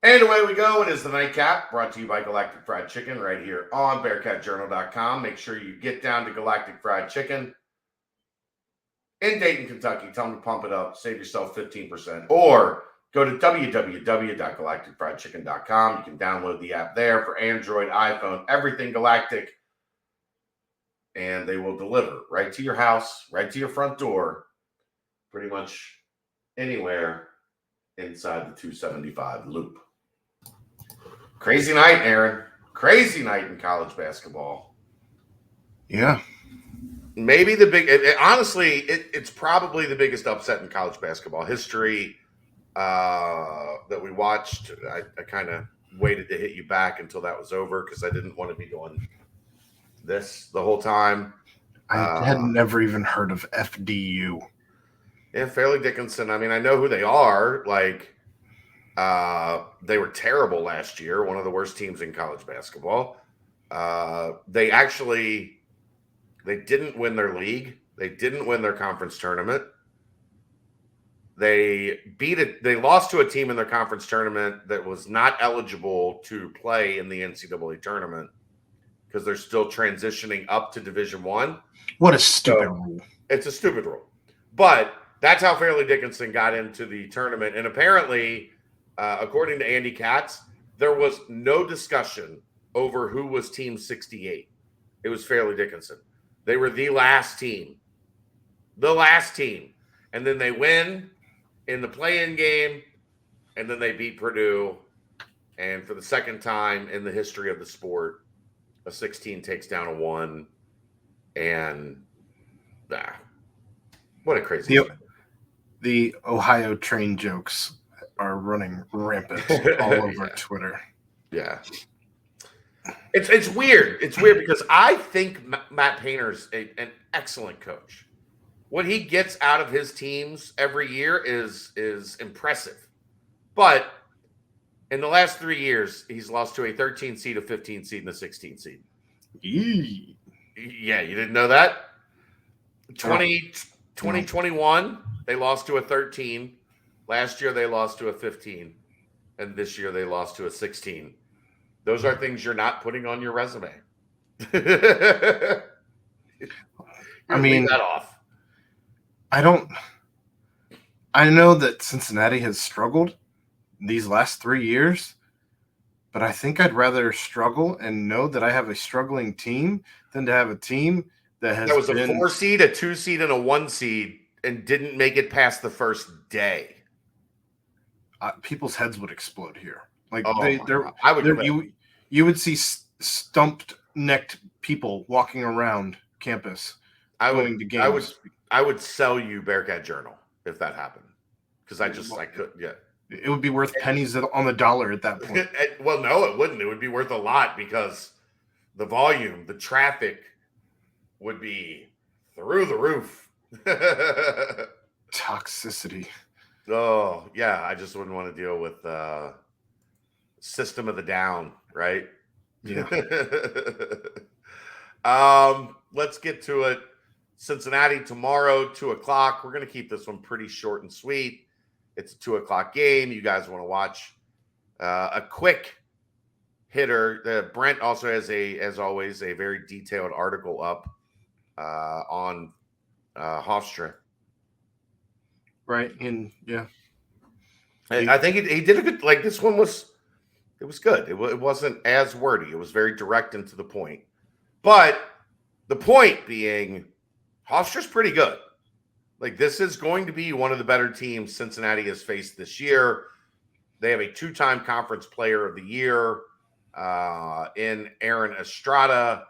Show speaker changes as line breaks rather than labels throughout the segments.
And away we go. It is the Nightcap, brought to you by Galactic Fried Chicken right here on BearcatJournal.com. Make sure you get down to Galactic Fried Chicken in Dayton, Kentucky. Tell them to pump it up. Save yourself 15%. Or go to www.galacticfriedchicken.com. You can download the app there for Android, iPhone, everything Galactic. And they will deliver right to your house, right to your front door, pretty much anywhere inside the 275 loop. Crazy night, Aaron. Crazy night in college basketball.
Yeah.
Maybe the big, honestly, it's probably the biggest upset in college basketball history that we watched. I kind of waited to hit you back until that was over because I didn't want to be doing this the whole time.
I had never even heard of FDU.
Yeah, Fairleigh Dickinson. I mean, I know who they are. Like, they were terrible last year, one of the worst teams in college basketball. They didn't win their league. They didn't win their conference tournament. They lost to a team in their conference tournament that was not eligible to play in the NCAA tournament because they're still transitioning up to Division I.
What a stupid rule.
It's a stupid rule. But that's how Fairleigh Dickinson got into the tournament. And apparently, according to Andy Katz, there was no discussion over who was Team 68. It was Fairleigh Dickinson. They were the last team. The last team. And then they win in the play-in game, and then they beat Purdue. And for the second time in the history of the sport, a 16 takes down a 1. And what a crazy thing.
The Ohio train jokes are running rampant all over Twitter.
Yeah. It's weird. It's weird because I think Matt Painter's an excellent coach. What he gets out of his teams every year is impressive. But in the last 3 years, he's lost to a 13 seed, a 15 seed, and a 16 seed.
Yee.
Yeah, you didn't know that? 2021, they lost to a 13. Last year, they lost to a 15. And this year, they lost to a 16. Those are things you're not putting on your resume.
I mean,
leave that off.
I know that Cincinnati has struggled these last 3 years, but I think I'd rather struggle and know that I have a struggling team than to have a team that
was a 4 seed, a 2 seed, and a 1 seed and didn't make it past the first day.
People's heads would explode here. Like you would see stumped-necked people walking around campus going to games.
I would sell you Bearcat Journal if that happened because I couldn't. Yeah,
it would be worth pennies on the dollar at that point.
Well, no, it wouldn't. It would be worth a lot because the volume, the traffic would be through the roof.
Toxicity.
Oh, yeah. I just wouldn't want to deal with System of the Down, right?
Yeah.
Let's get to it. Cincinnati tomorrow, 2:00. We're going to keep this one pretty short and sweet. It's a 2:00 game. You guys want to watch a quick hitter. Brent also has, as always, a very detailed article up on Hofstra.
Right. And yeah.
I think he did a good, like this one was good. It wasn't as wordy. It was very direct and to the point. But the point being, Hofstra's pretty good. Like this is going to be one of the better teams Cincinnati has faced this year. They have a 2-time conference player of the year in Aaron Estrada.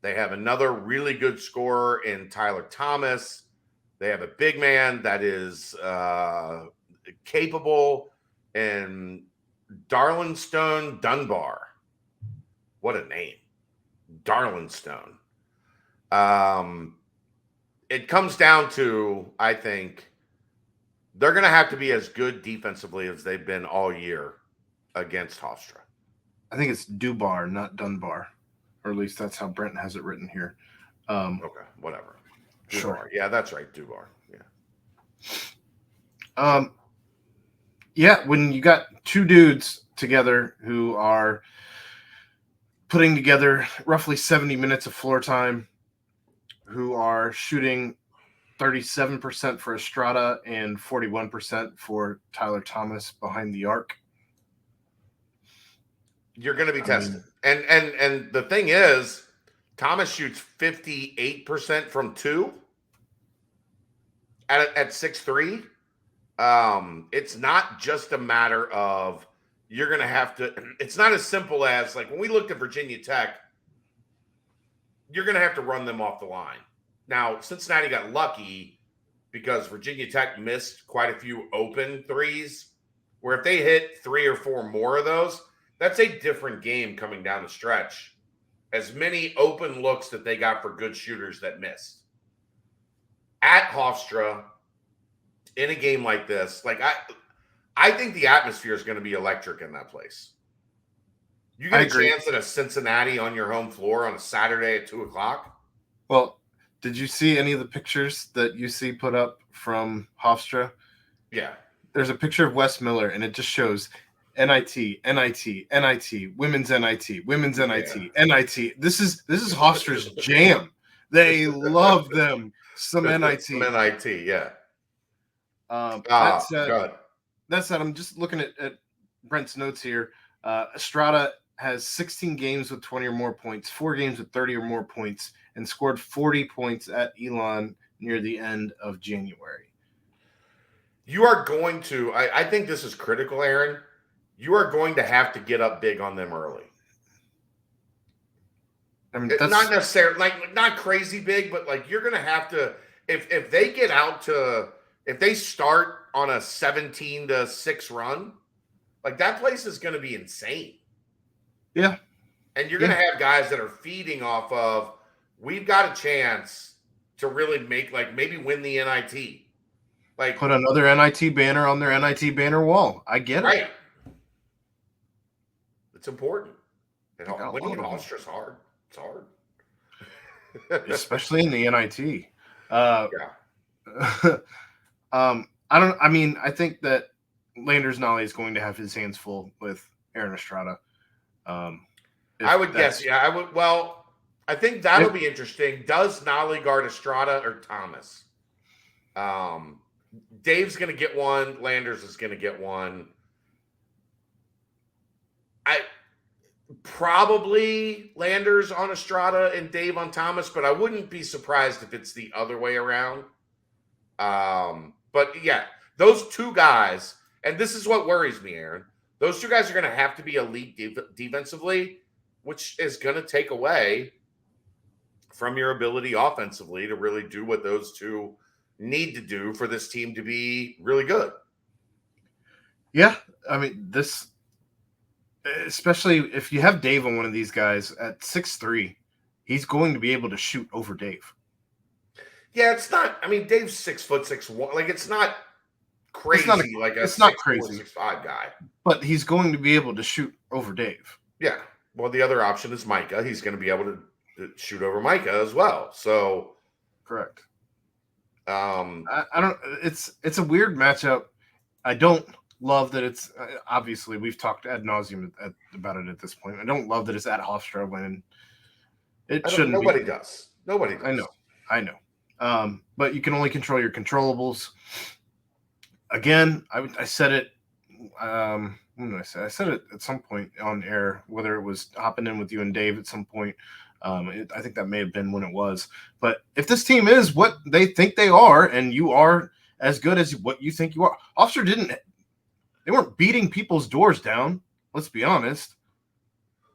They have another really good scorer in Tyler Thomas. They have a big man that is capable in Darlinstone Dunbar. What a name. Darlinstone. It comes down to, I think, they're going to have to be as good defensively as they've been all year against Hofstra.
I think it's Dubar, not Dunbar. Or at least that's how Brent has it written here.
Okay, whatever. Dubar. Sure. Yeah, that's right, Dubar. Yeah.
Yeah, when you got two dudes together who are putting together roughly 70 minutes of floor time, who are shooting 37% for Estrada and 41% for Tyler Thomas behind the arc.
You're going to be tested. And the thing is, Thomas shoots 58% from 2 at 6'3". It's not just a matter of you're going to have to – it's not as simple as, like, when we looked at Virginia Tech, you're going to have to run them off the line. Now, Cincinnati got lucky because Virginia Tech missed quite a few open threes, where if they hit 3 or 4 more of those, that's a different game coming down the stretch. As many open looks that they got for good shooters that missed. At Hofstra, in a game like this, like I think the atmosphere is going to be electric in that place. You get a chance at a Cincinnati on your home floor on a Saturday at 2:00.
Well, did you see any of the pictures that UC put up from Hofstra?
Yeah.
There's a picture of Wes Miller, and it just shows NIT, NIT, NIT, women's NIT, women's NIT, NIT. This is Hofstra's jam. They love them some NIT.
Some NIT, yeah.
That said, I'm just looking at Brent's notes here. Estrada has 16 games with 20 or more points, 4 games with 30 or more points, and scored 40 points at Elon near the end of January.
You are going to, I think this is critical, Aaron. You are going to have to get up big on them early. I mean, that's not necessarily not crazy big, but like you're going to have to, if they get out to, if they start on a 17-6 run, like that place is going to be insane.
Yeah.
And you're going to have guys that are feeding off of, we've got a chance to really make, like, maybe win the NIT. Like,
put another NIT banner on their NIT banner wall. I get it. Right.
It's important. And winning in Hofstra is hard. It's hard.
Especially in the NIT. I think that Landers Nolly is going to have his hands full with Aaron Estrada.
I would guess, yeah. I would. Well, I think that'll be interesting. Does Nolly guard Estrada or Thomas? Dave's going to get one. Landers is going to get one. Probably Landers on Estrada and Dave on Thomas, but I wouldn't be surprised if it's the other way around. But yeah, those two guys, and this is what worries me, Aaron. Those two guys are going to have to be elite defensively, which is going to take away from your ability offensively to really do what those two need to do for this team to be really good.
Yeah, I mean, this, especially if you have Dave on one of these guys at 6'3", he's going to be able to shoot over Dave.
Yeah, it's not. I mean, Dave's 6'6". Like, it's not crazy. It's
not crazy
6'5" guy.
But he's going to be able to shoot over Dave.
Yeah. Well, the other option is Micah. He's going to be able to shoot over Micah as well. So,
correct. I don't. It's a weird matchup. I don't love that it's obviously we've talked ad nauseum about it at this point. I don't love that it's at Hofstra when it shouldn't. Nobody
does. Nobody does.
I know. But you can only control your controllables. Again, I said it. When did I say? I said it at some point on air, whether it was hopping in with you and Dave at some point. I think that may have been when it was. But if this team is what they think they are, and you are as good as what you think you are, Hofstra they weren't beating people's doors down. Let's be honest.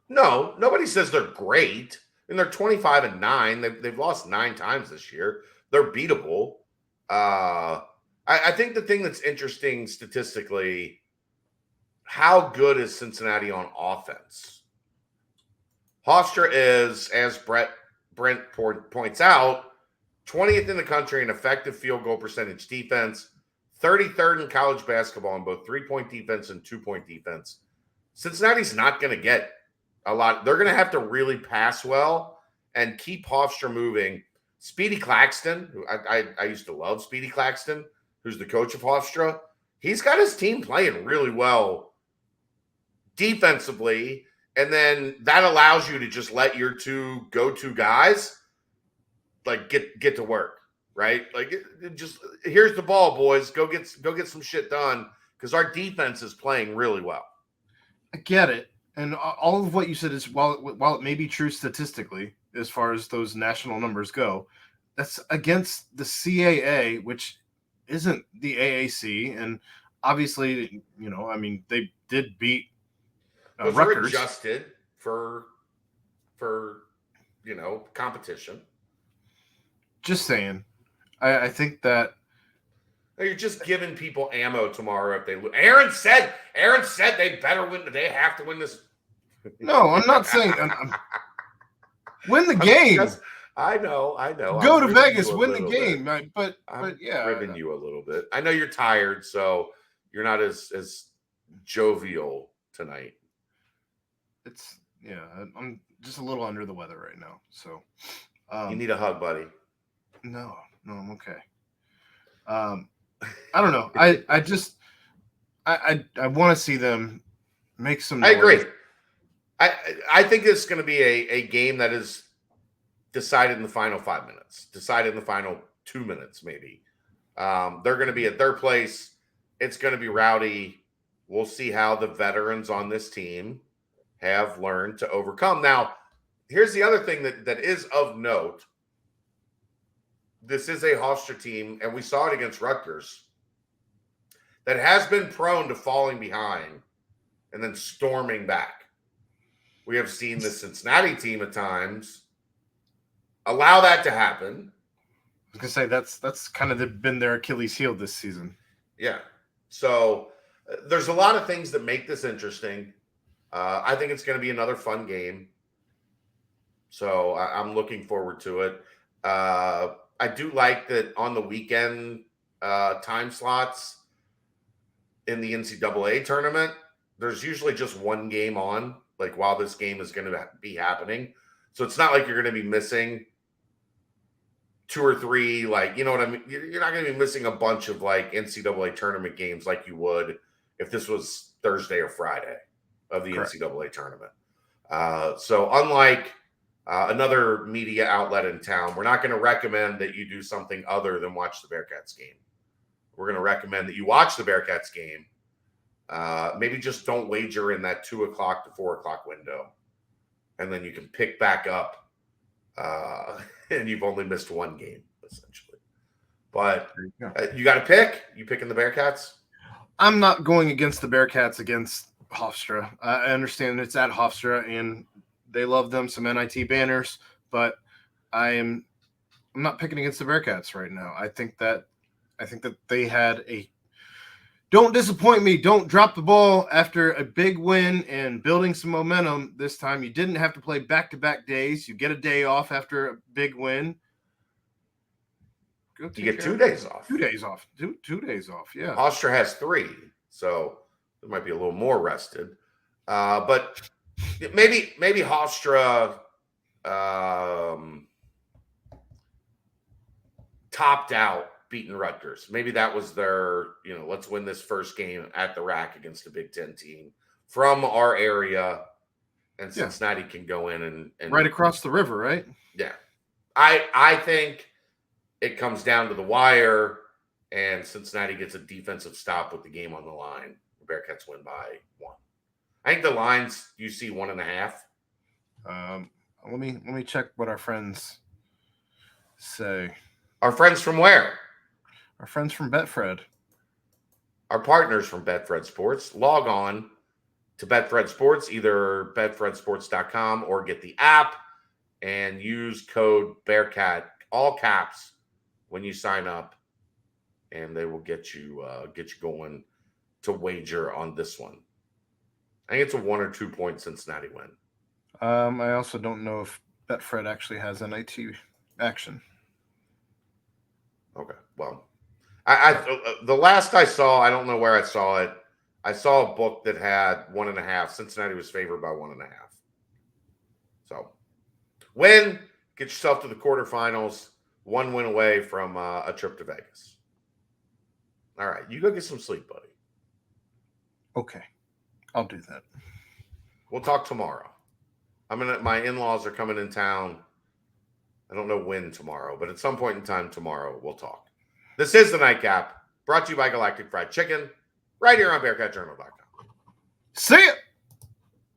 No, nobody says they're great. And they're 25-9. They've lost 9 times this year. They're beatable. I think the thing that's interesting statistically, how good is Cincinnati on offense? Hofstra is, as Brent points out, 20th in the country in effective field goal percentage defense, 33rd in college basketball in both 3-point defense and 2-point defense. Cincinnati's not going to get a lot. They're going to have to really pass well and keep Hofstra moving. Speedy Claxton, who I used to love Speedy Claxton, who's the coach of Hofstra, he's got his team playing really well defensively, and then that allows you to just let your two go-to guys like get to work, right? Like just here's the ball, boys. Go get some shit done because our defense is playing really well.
I get it, and all of what you said is while it may be true statistically as far as those national numbers go, that's against the CAA, which isn't the AAC, and obviously, I mean, they did beat
Those are
Rutgers.
adjusted for competition.
Just saying, I think that
you're just giving people ammo tomorrow if they lose. Aaron said they better win. They have to win this.
No, I'm not saying win the game.
I know.
Go to Vegas, win the game. But yeah,
ribbing you a little bit. I know you're tired, so you're not as jovial tonight.
I'm just a little under the weather right now. So
you need a hug, buddy.
No, I'm okay. I don't know. I want to see them make some noise.
I agree. I think it's going to be a game that is decided in the final 5 minutes, decided in the final 2 minutes, maybe. They're going to be at their place. It's going to be rowdy. We'll see how the veterans on this team have learned to overcome. Now, here's the other thing that is of note. This is a Hofstra team, and we saw it against Rutgers, that has been prone to falling behind and then storming back. We have seen the Cincinnati team at times allow that to happen.
I was going to say that's kind of been their Achilles heel this season.
Yeah. So there's a lot of things that make this interesting. I think it's going to be another fun game. So I'm looking forward to it. I do like that on the weekend time slots in the NCAA tournament, there's usually just one game on, like while this game is going to be happening. So it's not like you're going to be missing 2 or 3, like, you know what I mean? You're not going to be missing a bunch of like NCAA tournament games like you would if this was Thursday or Friday of the
Correct.
NCAA tournament. So unlike another media outlet in town, we're not going to recommend that you do something other than watch the Bearcats game. We're going to recommend that you watch the Bearcats game. Maybe just don't wager in that 2 o'clock to 4 o'clock window. And then you can pick back up. And you've only missed one game, essentially. But you got to pick. You picking the Bearcats?
I'm not going against the Bearcats against Hofstra. I understand it's at Hofstra, and they love them some NIT banners, but I'm not picking against the Bearcats right now. I think that they had don't disappoint me. Don't drop the ball after a big win and building some momentum this time. You didn't have to play back-to-back days. You get a day off after a big win.
You get 2 days off.
2 days off. 2 days off, yeah.
Hofstra has 3, so they might be a little more rested. But maybe Hofstra topped out beating Rutgers. Maybe that was their, let's win this first game at the rack against a Big Ten team from our area, and Cincinnati can go in and
right across the river, right?
Yeah. I think it comes down to the wire, and Cincinnati gets a defensive stop with the game on the line. The Bearcats win by 1. I think the line's you see 1.5.
Let me check what our friends say.
Our friends from where?
Our friends from Betfred.
Our partners from Betfred Sports. Log on to Betfred Sports, either betfredsports.com or get the app and use code Bearcat, all caps, when you sign up, and they will get you going to wager on this one. I think it's a 1 or 2 point Cincinnati win.
I also don't know if Betfred actually has NIT action.
Okay, well, I the last I saw, I don't know where I saw it. I saw a book that had 1.5. Cincinnati was favored by 1.5. So, win, get yourself to the quarterfinals. 1 win away from a trip to Vegas. All right, you go get some sleep, buddy.
Okay, I'll do that.
We'll talk tomorrow. My in-laws are coming in town. I don't know when tomorrow, but at some point in time tomorrow, we'll talk. This is the Nightcap, brought to you by Galactic Fried Chicken, right here on BearcatJournal.com.
See ya!